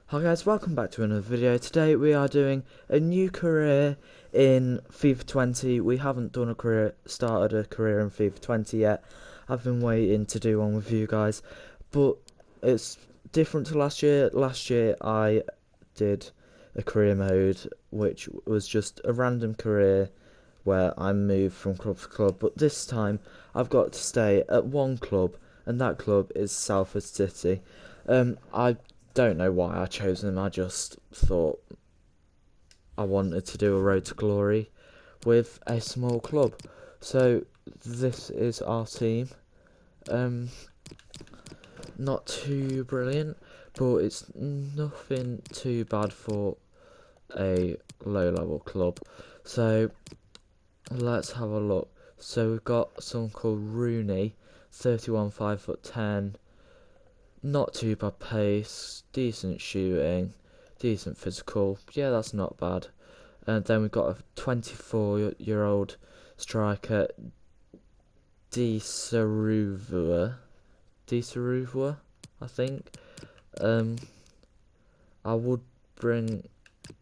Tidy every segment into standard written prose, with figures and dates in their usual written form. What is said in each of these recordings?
Hi guys, welcome back to another video. Today we are doing a new career in FIFA 20. We haven't started a career in FIFA 20 yet. I've been waiting to do one with you guys, but it's different to last year. Last year I did a career mode which was just a random career where I moved from club to club, but this time I've got to stay at one club, and that club is Salford City. I don't know why I chose them. I just thought I wanted to do a road to glory with a small club. So this is our team. Um, Not too brilliant, but it's nothing too bad for a low level club. So let's have a look. So we've got someone called Rooney, 31, 5'10". Not too bad pace, decent shooting, decent physical. Yeah, that's not bad. And then we've got a 24-year-old striker, Desaruva, I think. I would bring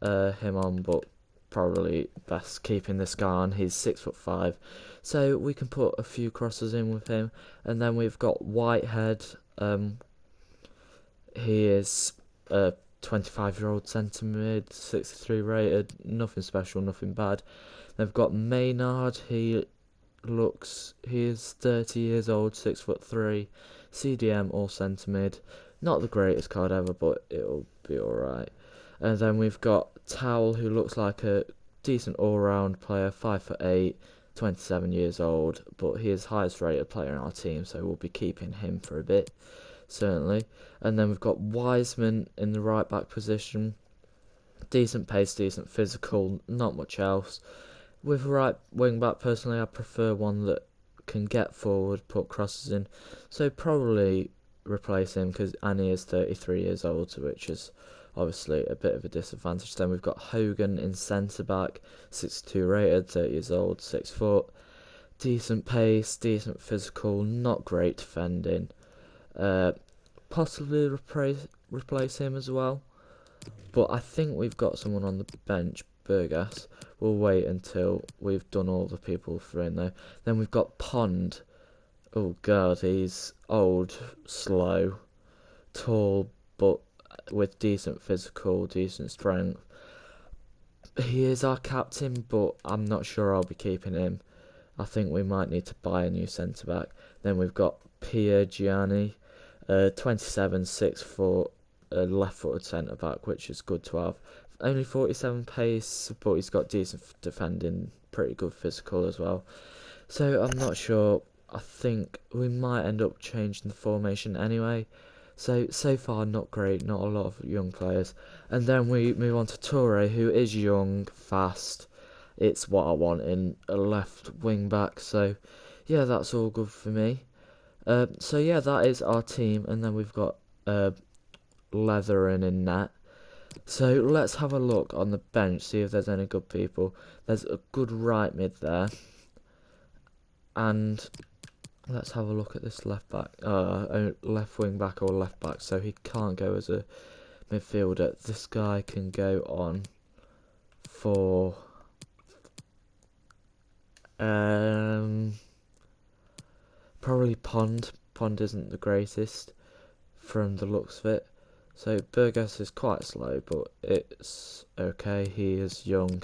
him on, but probably best keeping this guy on. He's 6'5", so we can put a few crosses in with him. And then we've got Whitehead. He is a 25-year-old centre mid, 63 rated, nothing special, nothing bad. They've got Maynard. He is 30 years old, 6'3", CDM or centre mid. Not the greatest card ever, but it'll be alright. And then we've got Towel, who looks like a decent all-round player, 5'8", 27 years old, but he is highest rated player in our team, so we'll be keeping him for a bit, certainly. And then we've got Wiseman in the right back position. Decent pace, decent physical, not much else. With right wing back, personally, I prefer one that can get forward, put crosses in. So probably replace him, because Annie is 33 years old, which is obviously a bit of a disadvantage. Then we've got Hogan in centre back, 62 rated, 30 years old, 6 foot. Decent pace, decent physical, not great defending. Possibly replace him as well, but I think we've got someone on the bench, Burgas. We'll wait until we've done all the people for in there. Then we've got Pond. Oh god, he's old, slow, tall, but with decent physical, decent strength. He is our captain, but I'm not sure I'll be keeping him. I think we might need to buy a new centre back. Then we've got Pierre Gianni, 27, 6 foot, left-footed centre back, which is good to have. Only 47 pace, but he's got decent defending, pretty good physical as well. So I'm not sure. I think we might end up changing the formation anyway. So far, not great, not a lot of young players. And then we move on to Toure, who is young, fast. It's what I want in a left wing back. So yeah, that's all good for me. So yeah, that is our team, and then we've got Leathering in net. So let's have a look on the bench, see if there's any good people. There's a good right mid there, and let's have a look at this left back, left wing back or left back. So he can't go as a midfielder. This guy can go on for probably Pond. Pond isn't the greatest from the looks of it. So Burgess is quite slow, but it's okay. He is young.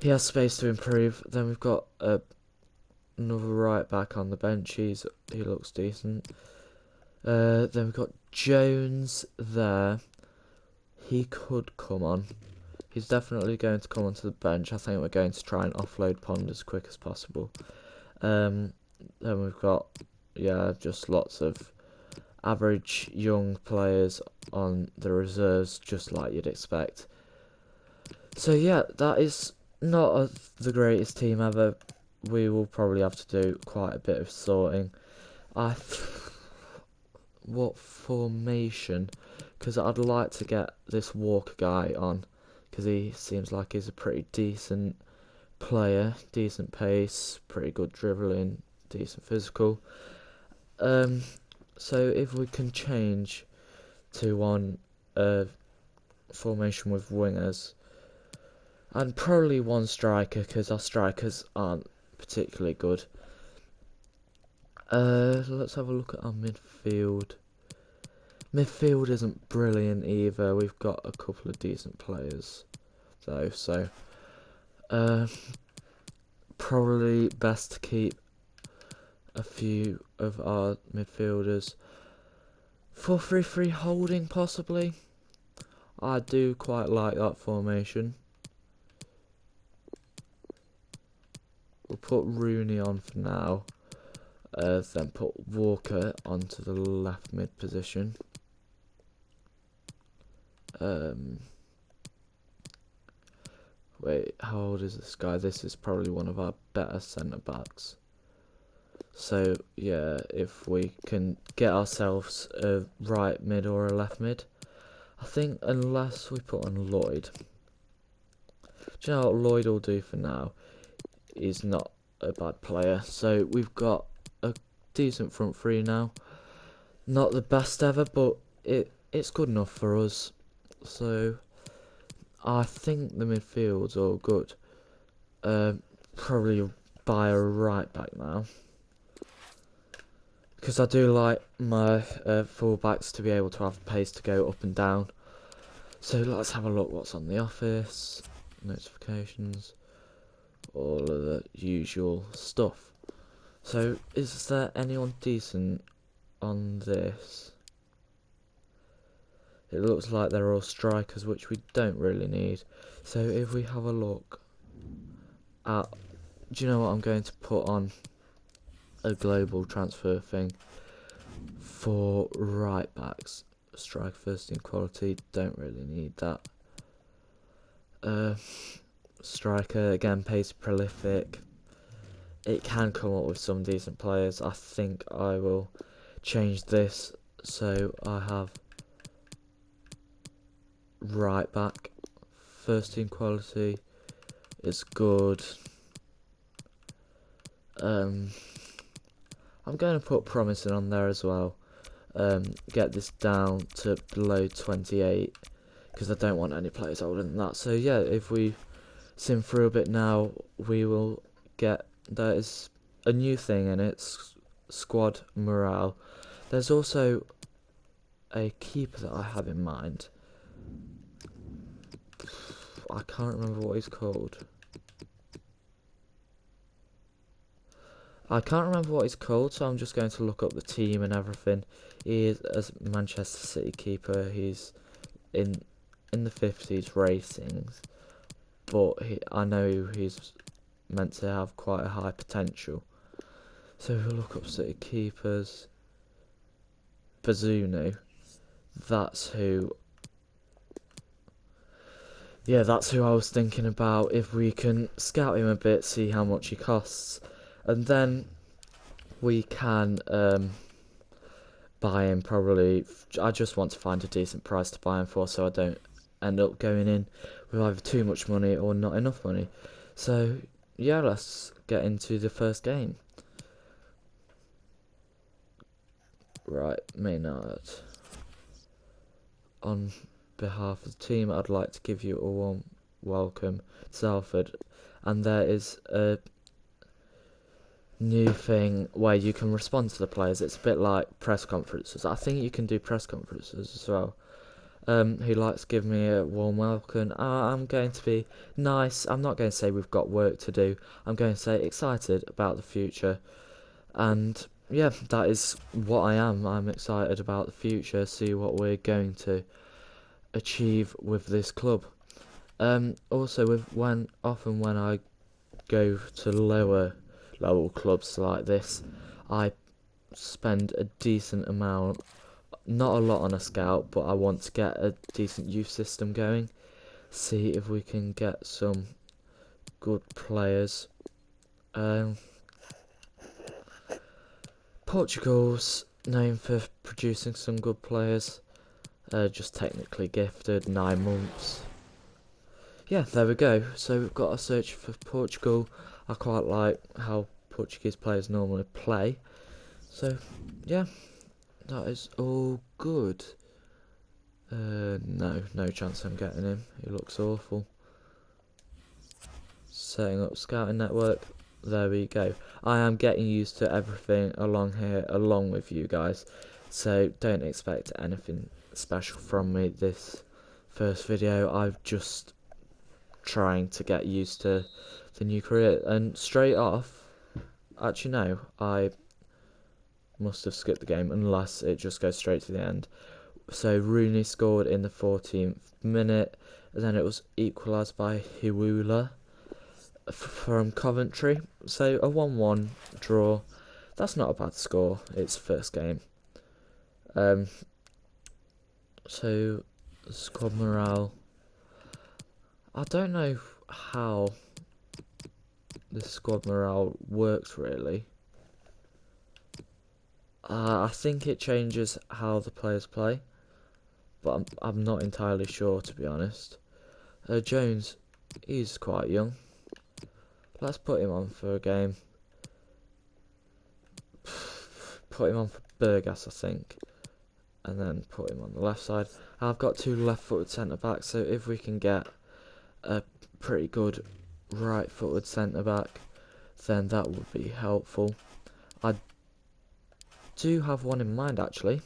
He has space to improve. Then we've got another right back on the bench. He looks decent. Then we've got Jones there. He could come on. He's definitely going to come onto the bench. I think we're going to try and offload Pond as quick as possible. Then we've got, just lots of average young players on the reserves, just like you'd expect. So yeah, that is not the greatest team ever. We will probably have to do quite a bit of sorting. What formation? Because I'd like to get this Walker guy on, because he seems like he's a pretty decent player, decent pace, pretty good dribbling, decent physical. So if we can change to one formation with wingers. And probably one striker, because our strikers aren't particularly good. Let's have a look at our midfield. Midfield isn't brilliant either. We've got a couple of decent players though, so probably best to keep a few of our midfielders. 4-3-3 holding possibly. I do quite like that formation. We'll put Rooney on for now. Then put Walker onto the left mid position. Wait, how old is this guy? This is probably one of our better centre backs. So yeah, if we can get ourselves a right mid or a left mid, I think, unless we put on Lloyd. Do you know what Lloyd will do for now? He's not a bad player. So we've got a decent front three now. Not the best ever, but it's good enough for us. So I think the midfield's all good. Probably buy a right back now, because I do like my full-backs to be able to have pace to go up and down. So let's have a look what's on the office, notifications, all of the usual stuff. So is there anyone decent on this? It looks like they're all strikers, which we don't really need. So if we have a look at, do you know what, I'm going to put on a global transfer thing for right backs. Strike first in quality, don't really need that. Striker, again, pace, prolific. It can come up with some decent players. I think I will change this so I have right back, first team quality is good. I'm going to put promising on there as well. Get this down to below 28, because I don't want any players older than that. So yeah, if we sim through a bit now, we will get, there is a new thing in it, squad morale. There's also a keeper that I have in mind. I can't remember what he's called. So I'm just going to look up the team and everything. He is a Manchester City keeper. He's in the 50s racing, but I know he's meant to have quite a high potential. So we'll look up City keepers. Bazunu. That's who. Yeah, that's who I was thinking about. If we can scout him a bit, see how much he costs, and then we can buy him. Probably, I just want to find a decent price to buy him for, so I don't end up going in with either too much money or not enough money. So yeah, let's get into the first game. Right, Maynard. On behalf of the team, I'd like to give you a warm welcome to Salford, and there is a new thing where you can respond to the players. It's a bit like press conferences. I think you can do press conferences as well. He likes to give me a warm welcome. I'm going to be nice. I'm not going to say we've got work to do. I'm going to say excited about the future, and yeah, that is what I am. I'm excited about the future, see what we're going to achieve with this club. Also, often when I go to lower level clubs like this, I spend a decent amount, not a lot on a scout, but I want to get a decent youth system going, see if we can get some good players. Portugal's known for producing some good players, just technically gifted, 9 months. Yeah, there we go. So we've got a search for Portugal. I quite like how Portuguese players normally play. So yeah, that is all good. No chance I'm getting him. He looks awful. Setting up scouting network. There we go. I am getting used to everything along here, along with you guys. So don't expect anything special from me this first video. I'm just trying to get used to the new career. And straight off, actually no, I must have skipped the game unless it just goes straight to the end. So Rooney scored in the 14th minute, and then it was equalised by Hiwula from Coventry. So a 1-1 draw. That's not a bad score. It's first game. So squad morale. I don't know how this squad morale works really. I think it changes how the players play, but I'm not entirely sure, to be honest. Jones, he's quite young. Let's put him on for a game. Put him on for Burgas, I think. And then put him on the left side. I've got 2 left-footed centre-backs, so if we can get a pretty good right-footed centre-back, then that would be helpful. I do have one in mind, actually.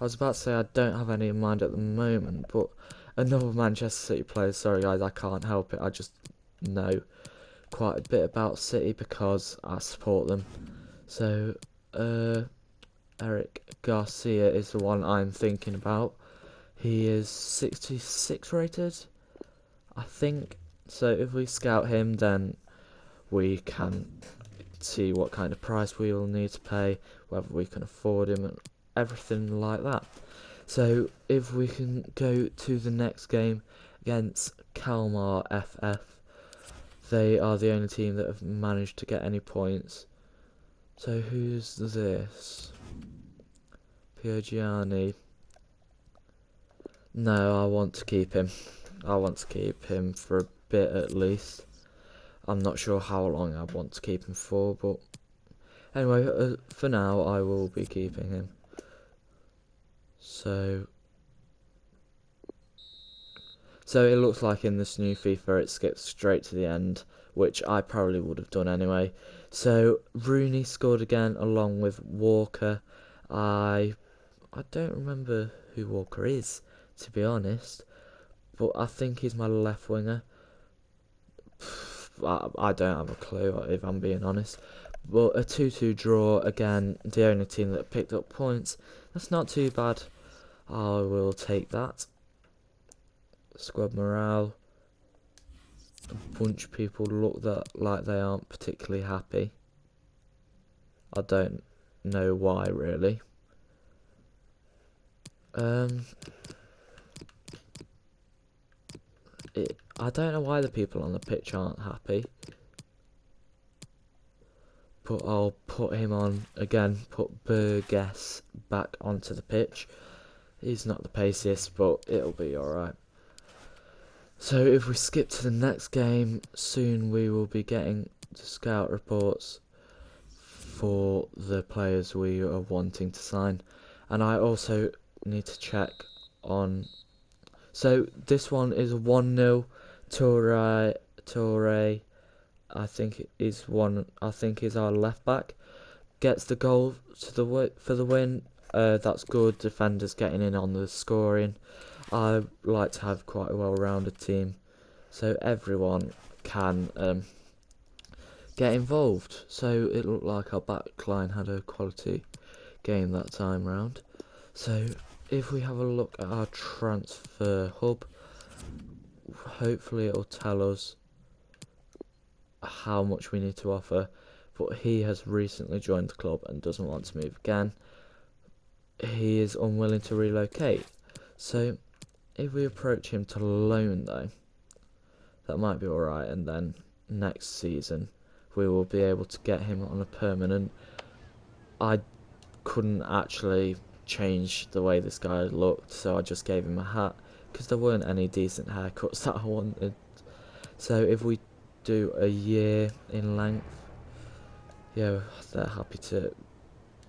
I was about to say I don't have any in mind at the moment, but another Manchester City player, sorry guys, I can't help it, I just know quite a bit about City because I support them. So, Eric Garcia is the one I'm thinking about. He is 66 rated, I think. So if we scout him, then we can see what kind of price we will need to pay, whether we can afford him, and everything like that. So if we can go to the next game against Kalmar FF, they are the only team that have managed to get any points. So who's this? Piagiani. No, I want to keep him. I want to keep him for a bit at least. I'm not sure how long I want to keep him for, but anyway, for now I will be keeping him. So it looks like in this new FIFA it skips straight to the end, which I probably would have done anyway. So Rooney scored again along with Walker. I don't remember who Walker is, to be honest, but I think he's my left winger. I don't have a clue, if I'm being honest. But a 2-2 draw, again, the only team that picked up points. That's not too bad. I will take that. Squad morale. A bunch of people look like they aren't particularly happy. I don't know why, really. I don't know why the people on the pitch aren't happy. But I'll put him on again, put Burgess back onto the pitch. He's not the paciest, but it'll be alright. So if we skip to the next game, soon we will be getting the scout reports for the players we are wanting to sign. And I also need to check on... So this one is 1-0. Torre, I think is our left back, gets the goal for the win. That's good. Defenders getting in on the scoring. I like to have quite a well-rounded team, so everyone can get involved. So it looked like our backline had a quality game that time round. So if we have a look at our transfer hub, hopefully it'll tell us how much we need to offer. But he has recently joined the club and doesn't want to move again. He is unwilling to relocate. So if we approach him to loan though, that might be alright, and then next season we will be able to get him on a permanent. I couldn't actually change the way this guy looked, so I just gave him a hat because there weren't any decent haircuts that I wanted. So if we do a year in length, yeah, they're happy to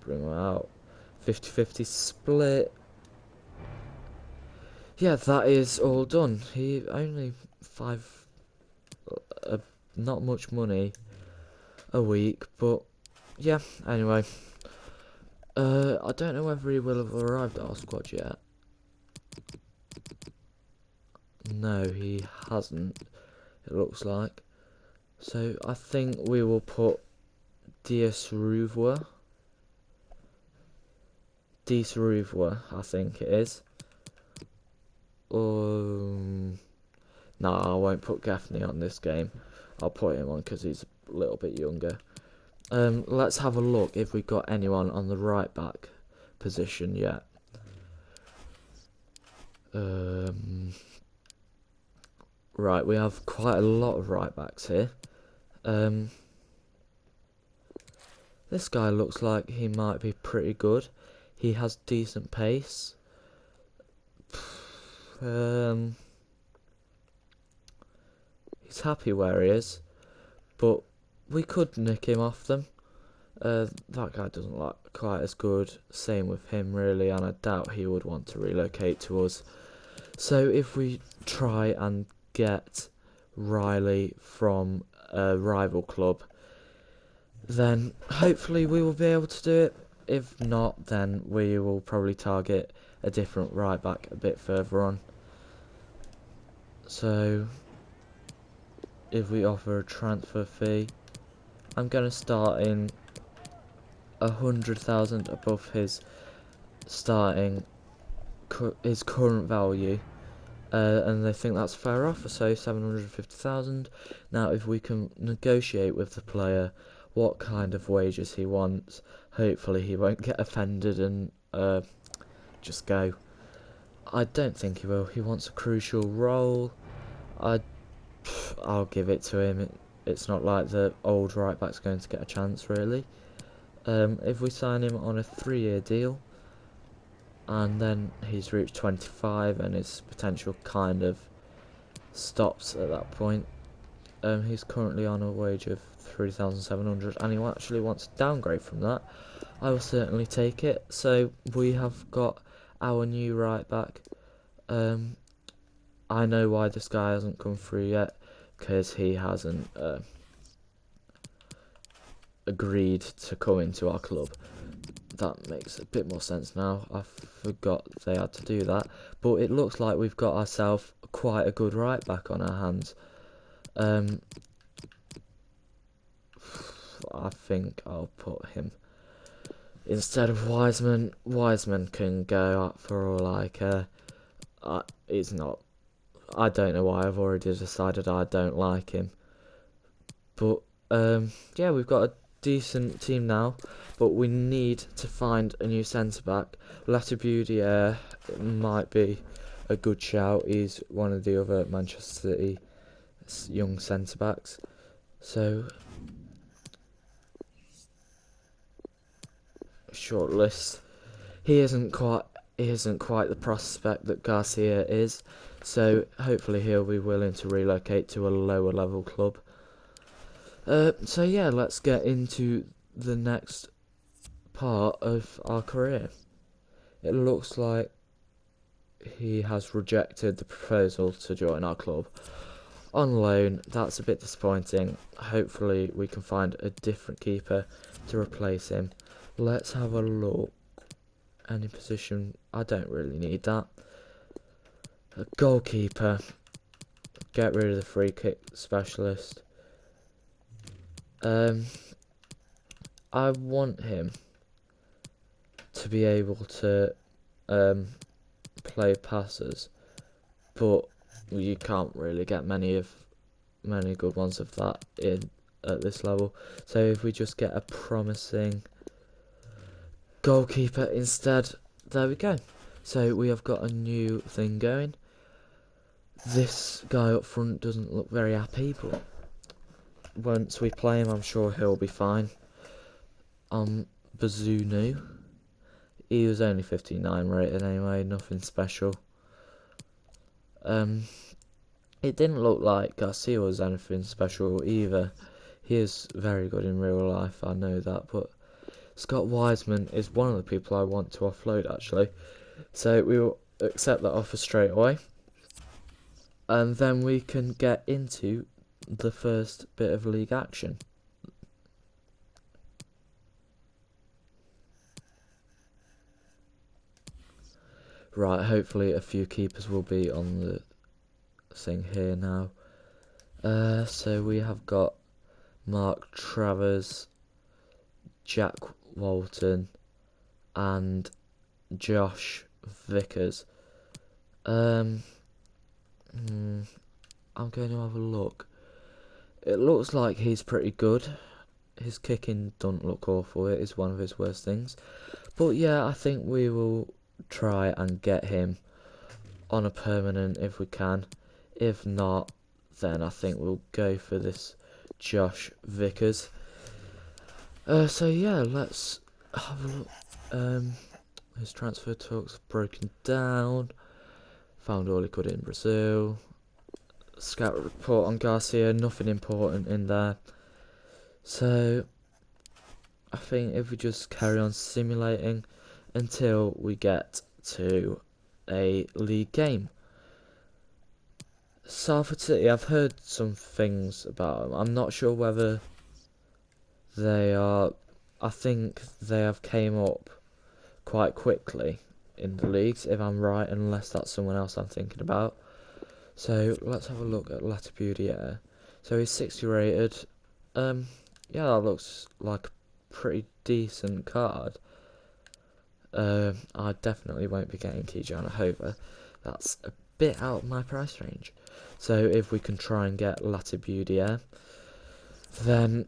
bring him out. 50-50 split. yeah, that is all done. He only not much money a week, but yeah. Anyway, I don't know whether he will have arrived at our squad yet. No, he hasn't. It looks like. So I think we will put Diesruvwa, I think it is. No, I won't put Gaffney on this game. I'll put him on because he's a little bit younger. Let's have a look if we've got anyone on the right back position yet. Right, we have quite a lot of right backs here. This guy looks like he might be pretty good. He has decent pace. He's happy where he is, but we could nick him off them. That guy doesn't look quite as good. Same with him, really, and I doubt he would want to relocate to us. So if we try and get Riley from a rival club, then hopefully we will be able to do it. If not, then we will probably target a different right back a bit further on. So if we offer a transfer fee, I'm going to start in 100,000 above his his current value, and they think that's a fair offer, so 750,000. Now if we can negotiate with the player what kind of wages he wants, hopefully he won't get offended and just go. I don't think he will. He wants a crucial role. I'll give it to him. It's not like the old right back's going to get a chance, really. If we sign him on a 3-year deal, and then he's reached 25 and his potential kind of stops at that point. He's currently on a wage of 3,700 and he actually wants to downgrade from that. I will certainly take it. So we have got our new right back. I know why this guy hasn't come through yet, because he hasn't agreed to come into our club. That makes a bit more sense now. I forgot they had to do that, but it looks like we've got ourselves quite a good right back on our hands. I think I'll put him instead of Wiseman. Wiseman can go up for all I care. He's not. I don't know why. I've already decided I don't like him. But yeah, we've got a decent team now, but we need to find a new centre back. Latibudier might be a good shout. He's one of the other Manchester City young centre backs. So short list. He isn't quite the prospect that Garcia is. So hopefully he'll be willing to relocate to a lower level club. So yeah, let's get into the next part of our career. It looks like he has rejected the proposal to join our club on loan. That's a bit disappointing. Hopefully we can find a different keeper to replace him. Let's have a look. Any position, I don't really need that. A goalkeeper. Get rid of the free kick specialist. I want him to be able to play passes, but you can't really get many good ones of that at this level. So if we just get a promising goalkeeper instead, there we go. So we have got a new thing going. This guy up front doesn't look very happy, but once we play him, I'm sure he'll be fine. Bazunu. He was only 59 rated anyway, nothing special. It didn't look like Garcia was anything special either. He is very good in real life, I know that, but Scott Wiseman is one of the people I want to offload actually. So we will accept that offer straight away, and then we can get into the first bit of league action. Right, hopefully a few keepers will be on the thing here now. So we have got Mark Travers, Jack Walton, and Josh Vickers. I'm going to have a look. It looks like he's pretty good. His kicking doesn't look awful. It is one of his worst things. But yeah, I think we will try and get him on a permanent if we can. If not, then I think we'll go for this Josh Vickers. So yeah, let's have a look. His transfer talks broken down. Found all he could in Brazil. Scout report on Garcia, nothing important in there. So I think if we just carry on simulating until we get to a league game. Salford City, I've heard some things about them. I'm not sure whether they are. I think they have came up quite quickly in the leagues, if I'm right, unless that's someone else I'm thinking about. So let's have a look at Latiboudiere. So he's 60 rated. Yeah, that looks like a pretty decent card. I definitely won't be getting Kijana Hova. That's a bit out of my price range. So if we can try and get Latiboudiere, then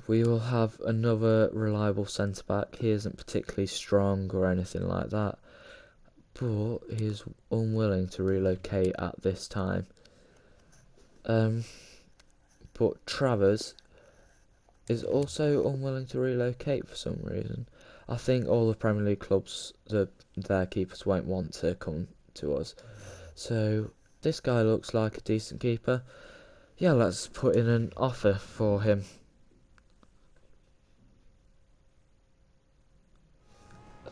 we will have another reliable centre-back. He isn't particularly strong or anything like that, but he's unwilling to relocate at this time. But Travers is also unwilling to relocate for some reason. I think all the Premier League clubs, their keepers won't want to come to us. So this guy looks like a decent keeper. Yeah, let's put in an offer for him.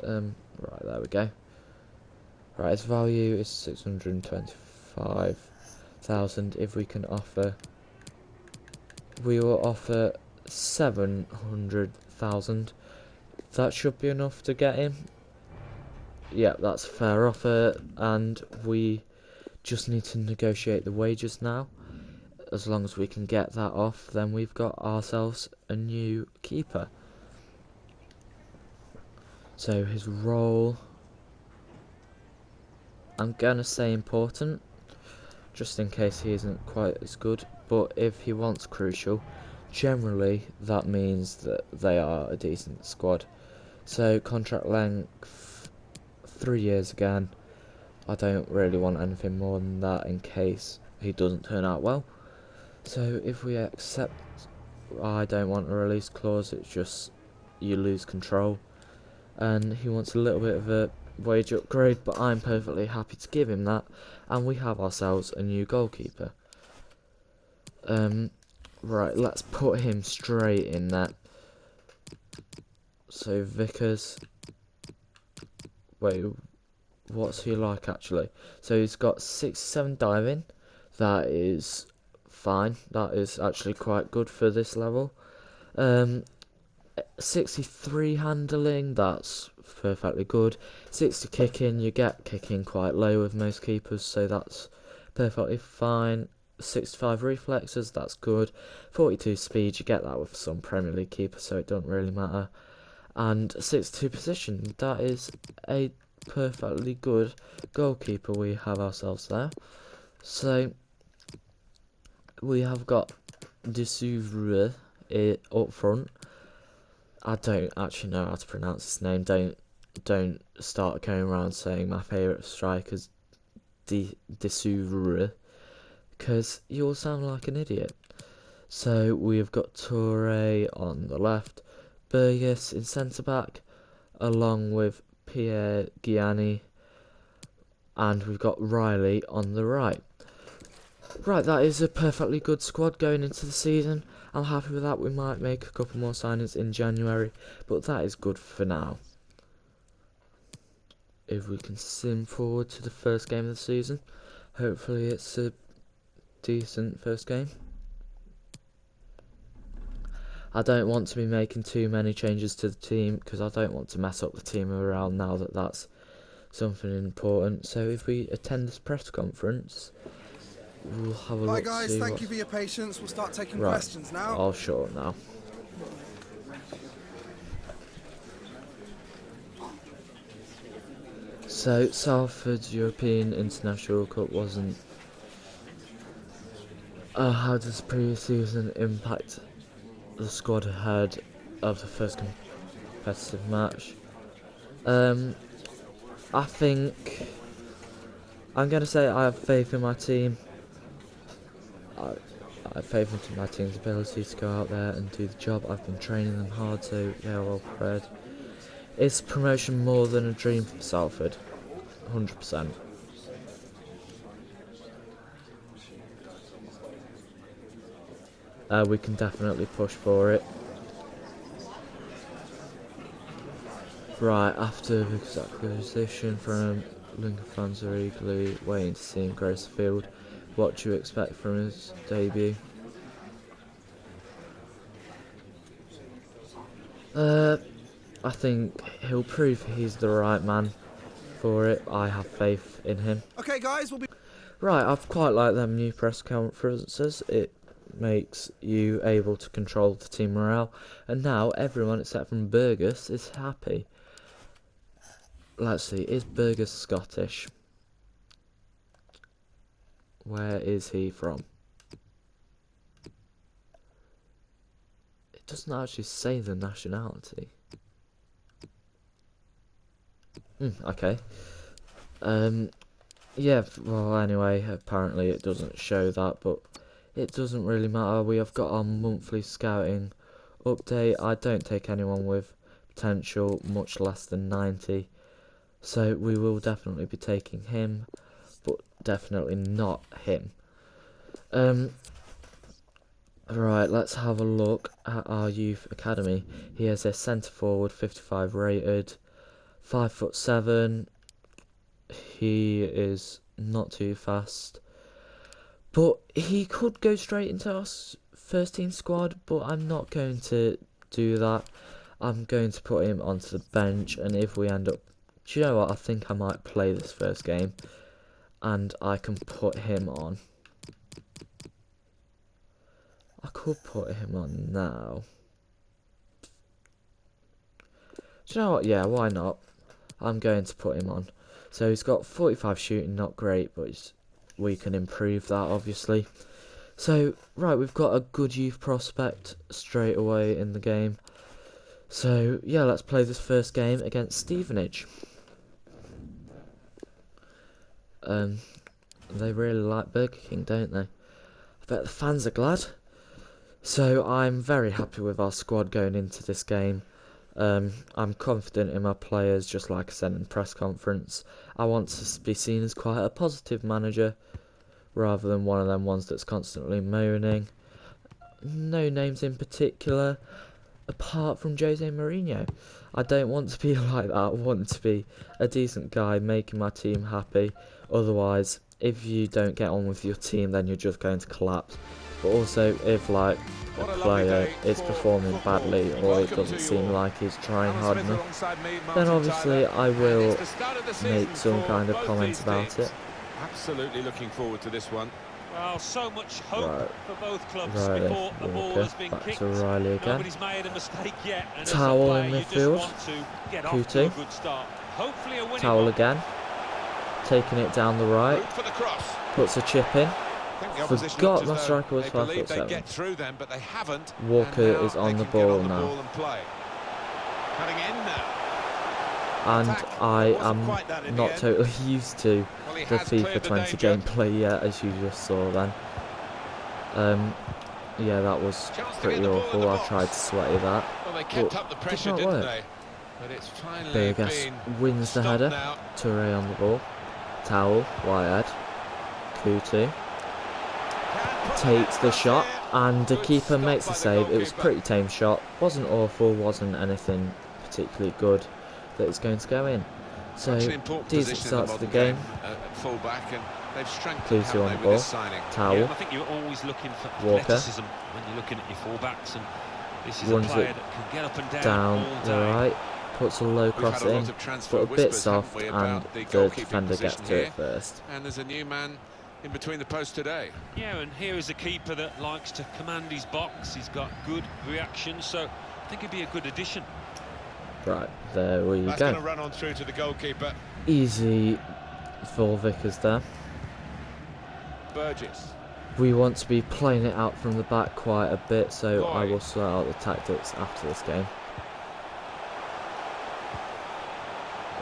Right, there we go. Right, his value is 625,000. If we can offer, we will offer 700,000. That should be enough to get him. Yeah, that's a fair offer, and we just need to negotiate the wages now. As long as we can get that off, then we've got ourselves a new keeper. So his role, I'm gonna say important, just in case he isn't quite as good, but if he wants crucial, generally that means that they are a decent squad. So contract length, 3 years again. I don't really want anything more than that in case he doesn't turn out well. So if we accept, I don't want a release clause, it's just you lose control. And he wants a little bit of a wage upgrade, but I'm perfectly happy to give him that, and we have ourselves a new goalkeeper. Right, let's put him straight in there. So Vickers, wait, what's he like actually? So he's got 67 diving, that is fine, that is actually quite good for this level. 63 handling, that's perfectly good. 60 kicking, you get kicking quite low with most keepers, so that's perfectly fine. 65 reflexes, that's good. 42 speed, you get that with some Premier League keepers, so it doesn't really matter. And 62 position, that is a perfectly good goalkeeper we have ourselves there. So we have got Desouvre up front. I don't actually know how to pronounce his name. Don't start going around saying my favourite striker's Desouvre, because you'll sound like an idiot. So we've got Toure on the left, Burgess in centre back, along with Pierre Gianni, and we've got Riley on the right. Right, that is a perfectly good squad going into the season. I'm happy with that. We might make a couple more signings in January, but that is good for now. if we can sim forward to the first game of the season. Hopefully it's a decent first game. I don't want to be making too many changes to the team because I don't want to mess up the team morale now that that's something important. So if we attend this press conference, we'll have a look. Right guys, thank you for your patience. We'll start taking questions now. I'll shut up now. So Salford's European International Cup wasn't. How does the previous season impact the squad ahead of the first competitive match? I think I'm going to say I have faith in my team. I have faith in my team's ability to go out there and do the job. I've been training them hard, so they're well prepared. Is promotion more than a dream for Salford? 100%. We can definitely push for it. Right, after Vic's acquisition from Lincoln fans are eagerly waiting to see him grace the field. What do you expect from his debut? I think he'll prove he's the right man for it. I have faith in him. Okay guys, we'll be... Right, I've quite like them new press conferences. It makes you able to control the team morale, and now everyone except from Burgess is happy. Let's see, is Burgess Scottish? Where is he from? It doesn't actually say the nationality. Okay. Yeah, well anyway, apparently it doesn't show that, but it doesn't really matter. We have got our monthly scouting update. I don't take anyone with potential much less than 90. So we will definitely be taking him, but definitely not him. Right, let's have a look at our youth academy. He is a centre forward, 55 rated, 5'7". He is not too fast, but he could go straight into our first team squad, but I'm not going to do that. I'm going to put him onto the bench, and if we end up... Do you know what? I think I might play this first game, and I can put him on. I could put him on now. Do you know what? Yeah, why not? I'm going to put him on. So he's got 45 shooting, not great, but we can improve that, obviously. So, right, we've got a good youth prospect straight away in the game. So, yeah, let's play this first game against Stevenage. They really like Burger King, don't they? I bet the fans are glad. So, I'm very happy with our squad going into this game. I'm confident in my players, just like I said in the press conference. I want to be seen as quite a positive manager, rather than one of them ones that's constantly moaning. No names in particular, apart from Jose Mourinho. I don't want to be like that. I want to be a decent guy, making my team happy. Otherwise, if you don't get on with your team, then you're just going to collapse. But also, if like a player is performing badly, or it doesn't seem like he's trying hard enough, then obviously I will make some kind of comment about it. Absolutely looking forward to this one. Well, so much hope for both clubs Riley, before the ball has been back kicked. to Riley again. Nobody's made a mistake yet. And Towel as a in player, midfield. you just want to get off to a Kuti. good start. Hopefully a winning Towel one. again, taking it down the right, For the cross. puts a chip in. Forgot my my striker was 5'7". Get through them, but they haven't. Walker And now is on they the can get ball on the now. ball and play. Cutting in now. And Attack I wasn't am quite that in the not end. totally used to Well, he the has FIFA cleared the 20 danger. gameplay yet, as you just saw then. Yeah, that was Chance to get pretty the ball in awful. the I box. tried to sweaty that. Well, they kept But up the did pressure, not didn't work. they? But it's finally Burgess been wins the stopped header. now. Toure on the ball. Towel, Whitehead. Kuti takes the shot, and the keeper makes the save. It was a pretty tame shot. Wasn't awful, wasn't anything particularly good that is going to go in. So, Such an important decent position in start to the modern game. At full-back, and they've strengthened, Please do haven't on they, the with ball. this signing. Towel. Yeah, I think you're always looking for Walker. athleticism when you're looking at your fullbacks, and this is Runs a player it that can get up and down, down all the day. right. Puts a low We've cross had a in. lot of transfer But a bit whispers, haven't soft, we, and about the the goalkeeping defender gets position to here. it first. And there's a new man in between the posts today. Yeah, and here is a keeper that likes to command his box. He's got good reaction, so I think he'd be a good addition. Right, there we That's go. going to run on through to the goalkeeper. Easy for Vickers there. Burgess. We want to be playing it out from the back quite a bit, so I Lloyd. will sort out the tactics after this game.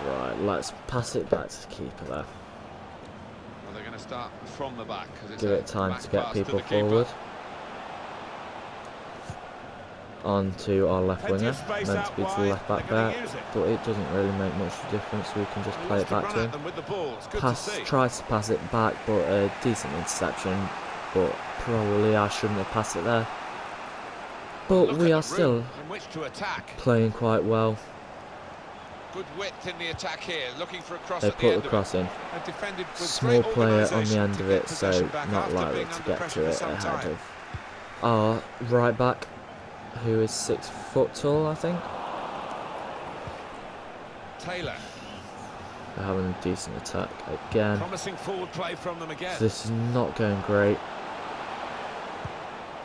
Right, let's pass it back to the keeper there. Well, they're going to start from the back. 'Cause it's Give a it time back to get pass people the keeper. forward. On to our left Plenty winger, of space meant out to be to the wide, left back they're gonna there, use it. but it doesn't really make much difference, we can just He play wants it to back run to at him. them with the ball. It's good to Pass, see. tries to pass it back, but a decent interception, but probably I shouldn't have passed it there. But Look we at are the still room in which to attack. playing quite well. Good width in the attack here, looking for a cross They at the put end the of it. cross in. They've defended with Small great player on the organisation end to of get it, so possession back not after likely being to under get pressure to for it some ahead time. of our right back, who is 6 foot tall, I think. Taylor, They're having a decent attack again. promising forward play from them again. This is not going great.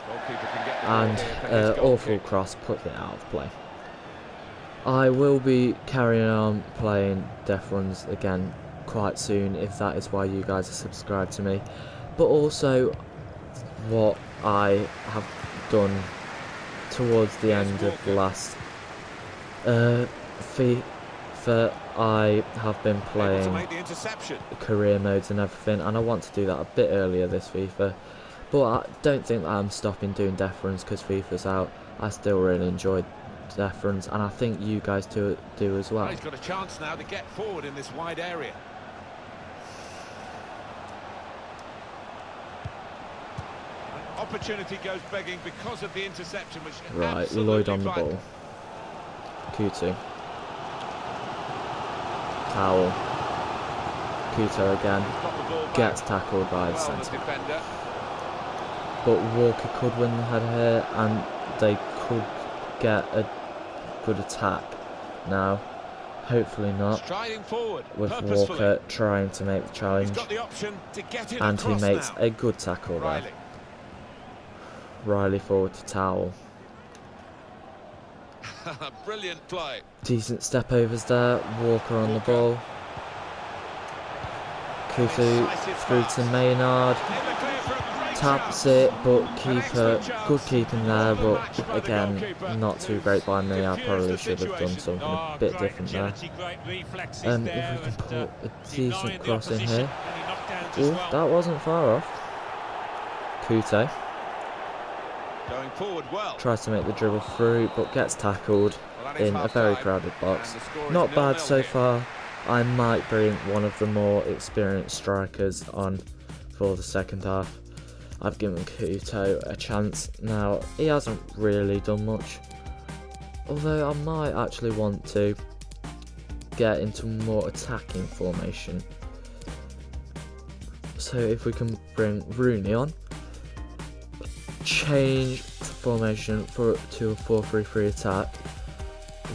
Goalkeeper can get the ball And here for his goal awful kick. cross, put it out of play. I will be carrying on playing Death Runs again quite soon, if that is why you guys are subscribed to me. But also, what I have done towards the end of the last FIFA, I have been Able to playing make the interception. career modes and everything, and I want to do that a bit earlier this FIFA. But I don't think that I'm stopping doing Death Runs because FIFA's out. I still really enjoy Death Runs, and I think you guys do as well. Well, he's got a chance now to get forward in this wide area. Opportunity goes begging because of the interception, which Right, absolutely Lloyd on the vital. ball. Kutu. Towel. Kuto again. Got the ball back. Gets tackled by the Well, the centre. defender. But Walker could win the header here, and they could get a good attack now. Hopefully not, Striding forward with purposefully. Walker trying to make the He's challenge, got the option to get in and he across makes now. a good tackle there. Riley. Riley forward to Towel. Brilliant play. Decent step overs there. Walker on the Walker. ball. Kutu through to Maynard. In the clear for a great Taps chance. it, but An keeper, excellent chance. good keeping there, Well done but match by the again, goalkeeper, not too who's great by me. I diffused probably the should have done situation. something a Oh, bit great different there. agility, great reflexes If there, we can and, put a denying decent the cross in opposition, here. and he knocked down just Oh, well. that wasn't far off. Kute Going forward well. tries to make the dribble through, but gets tackled Well, that is in a half very time, crowded box. and the score is Not bad 0-0 so here. far. I might bring one of the more experienced strikers on for the second half. I've given Kuto a chance now. He hasn't really done much, although I might actually want to get into more attacking formation. So if we can bring Rooney on, change formation to a 4-3-3 attack,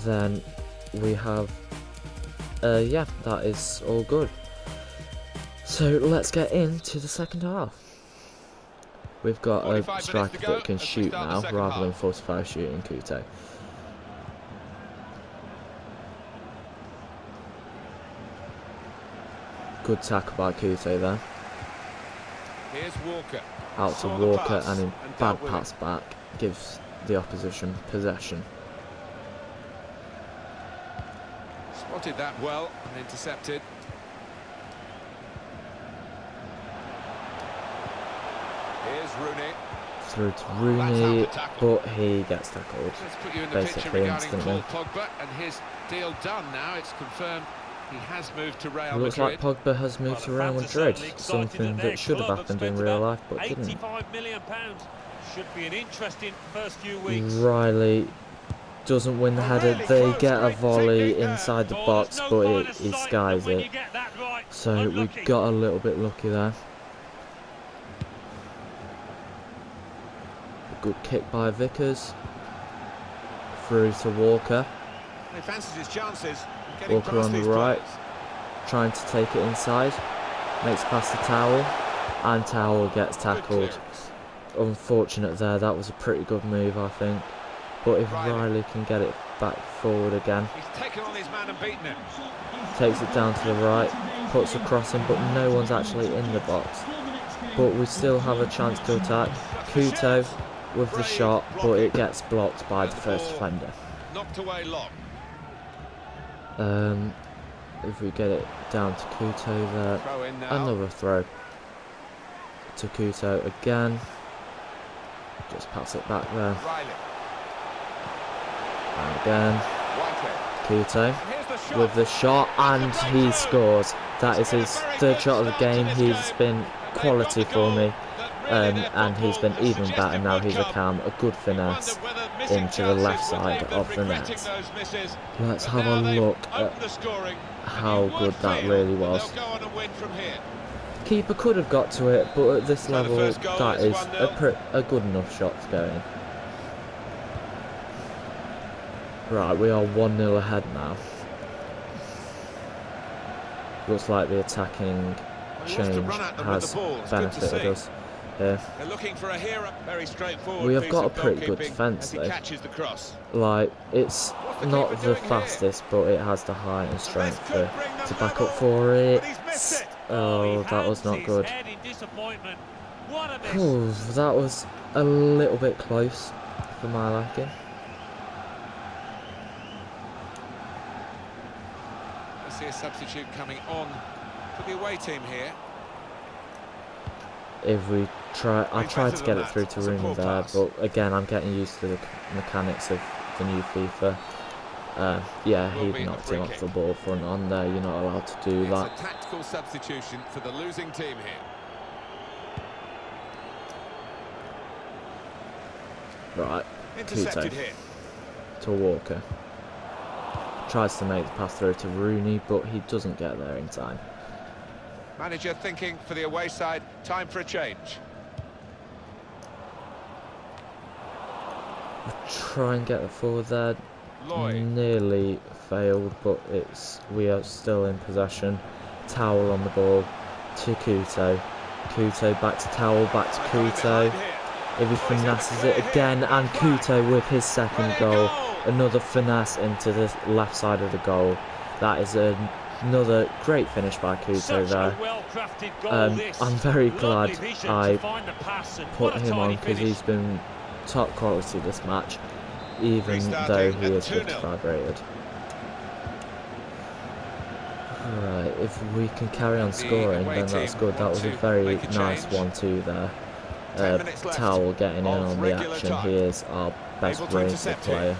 then we have yeah, that is all good. So let's get into the second half. We've got 45 a minutes striker to go that can as we shoot start the now second rather than half. 45 shooting Kute. Good tackle by Kute there. Here's Walker. Out to Saw the Walker, pass and in and bad dealt with pass back gives the opposition possession. Spotted that well and intercepted. Here's Rooney. Through to That's how Rooney, to tackle. but he gets tackled. Let's put you in the picture Basically regarding instantly. Paul Pogba and his deal done now. It's confirmed he has moved to Real It looks Madrid. like Pogba has moved to Real Madrid, something that should have happened in real life but didn't. £85 million should be an interesting first few weeks. Riley doesn't win the header. They get a volley inside the box, but he skies it. So we got a little bit lucky there. A good kick by Vickers. Through to Walker. He fancies his chances. Walker on the right, trying to take it inside. Makes past the Towel, and Towel gets tackled. Unfortunate there. That was a pretty good move, I think. But if Riley can get it back forward again, He's taken on his man and beaten him. takes it down to the right, puts a cross in, but no one's actually in the box. But we still have a chance to attack. Kuto with the shot, but it gets blocked by the first defender. Knocked away long. If we get it down to Kuto there, Throw in now. another throw to Kuto again. Just pass it back there. Riley. And again, Whiteley. Kuto Here's the shot. with the shot, and he scores. That is his third shot of the game. He's been quality for me, and he's been even better now. He's a calm, a good finesse into the left side of the net. Let's have a look at how good that really was. Keeper could have got to it, but at this level, that is a good enough shot to go in. Right, we are 1-0 ahead now. Looks like the attacking change has benefited us here. They're looking for a hero. Very straightforward. We have got a pretty good defence though. Like, it's not the fastest, but it has the height and strength to back up for it. Oh, that was not good. Ooh, that was a little bit close for my liking. I see a substitute coming on for the away team here. If we try, I tried to get it through to Rooney there, but again, I'm getting used to the mechanics of the new FIFA. Yeah, he knocked him off the ball front on there. You're not allowed to do that. It's a tactical substitution for the losing team here. Right, Intercepted Kuto here. to Walker. Tries to make the pass through to Rooney, but he doesn't get there in time. Manager thinking for the away side, time for a change. We'll try and get it forward there. Lloyd. Nearly failed, but we are still in possession. Towel on the ball to Kuto. Kuto back to Towel, back to Kuto. If he finesses it again, and Kuto with his second goal. Another finesse into the left side of the goal. That is another great finish by Kuto there. I'm very glad I put him on because he's been top quality this match, even though he is 55 rated. Right, if we can carry on scoring, then that's good. That was a very nice 1-2 there. Towel getting in on the action. He is our best rated player,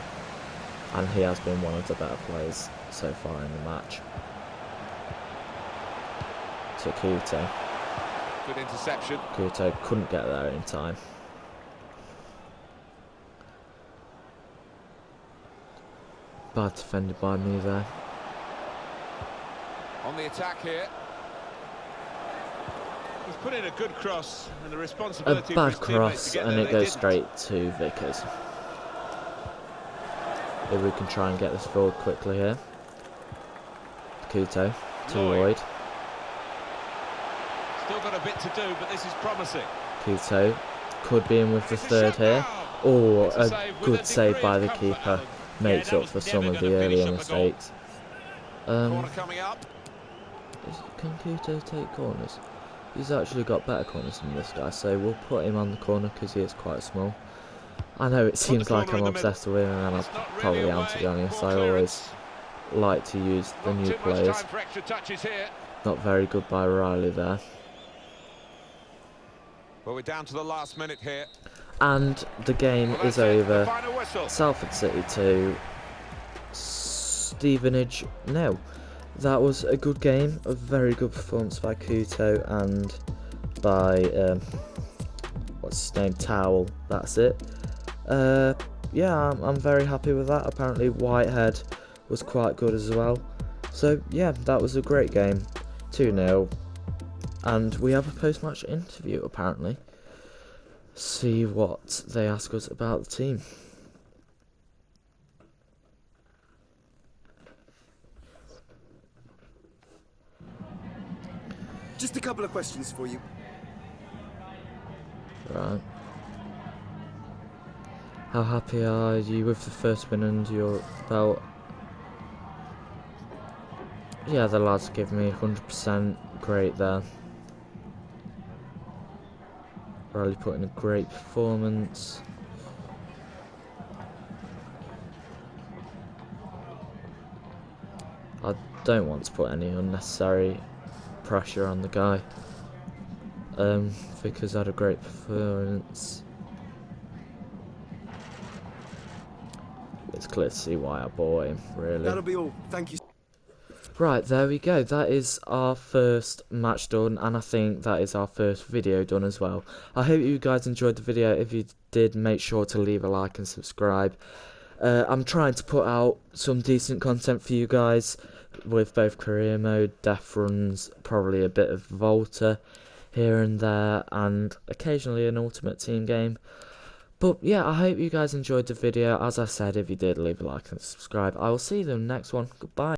and he has been one of the better players so far in the match. To Kuto. Good interception. Kuto couldn't get there in time. Bad defended by me there. On the attack here. He's put in a good cross, and the A responsibility bad for his teammates cross, to get and there, it they goes didn't. straight to Vickers. If we can try and get this forward quickly here. Kuto to Lloyd. Still got a bit to do, but this is promising. Kuto could be in with the third here. Oh, a good save by the keeper. Makes up for some of the earlier mistakes. Corner coming up. Can Kuto take corners? He's actually got better corners than this guy, so we'll put him on the corner because he is quite small. I know it seems like I'm obsessed with him, and I probably am, to be honest. I always like to use the new players. Not very good by Riley there. Well, we're down to the last minute here. And the game is over. Final whistle. Salford City 2, Stevenage 0. That was a good game, a very good performance by Kuto and by what's his name, Towel. That's it. yeah, I'm very happy with that. Apparently Whitehead was quite good as well. So yeah, that was a great game. 2-0. And we have a post-match interview apparently. See what they ask us about the team. Just a couple of questions for you. Right. How happy are you with the first win under your belt? Yeah, the lads give me 100%. Great there. Riley put in a great performance. I don't want to put any unnecessary pressure on the guy. Because I had a great performance. It's clear to see why I bought him, really. That'll be all. Thank you. Right, there we go. That is our first match done, and I think that is our first video done as well. I hope you guys enjoyed the video. If you did, make sure to leave a like and subscribe. I'm trying to put out some decent content for you guys with both career mode, death runs, probably a bit of Volta here and there, and occasionally an ultimate team game. But yeah, I hope you guys enjoyed the video. As I said, if you did, leave a like and subscribe. I will see you in the next one. Goodbye.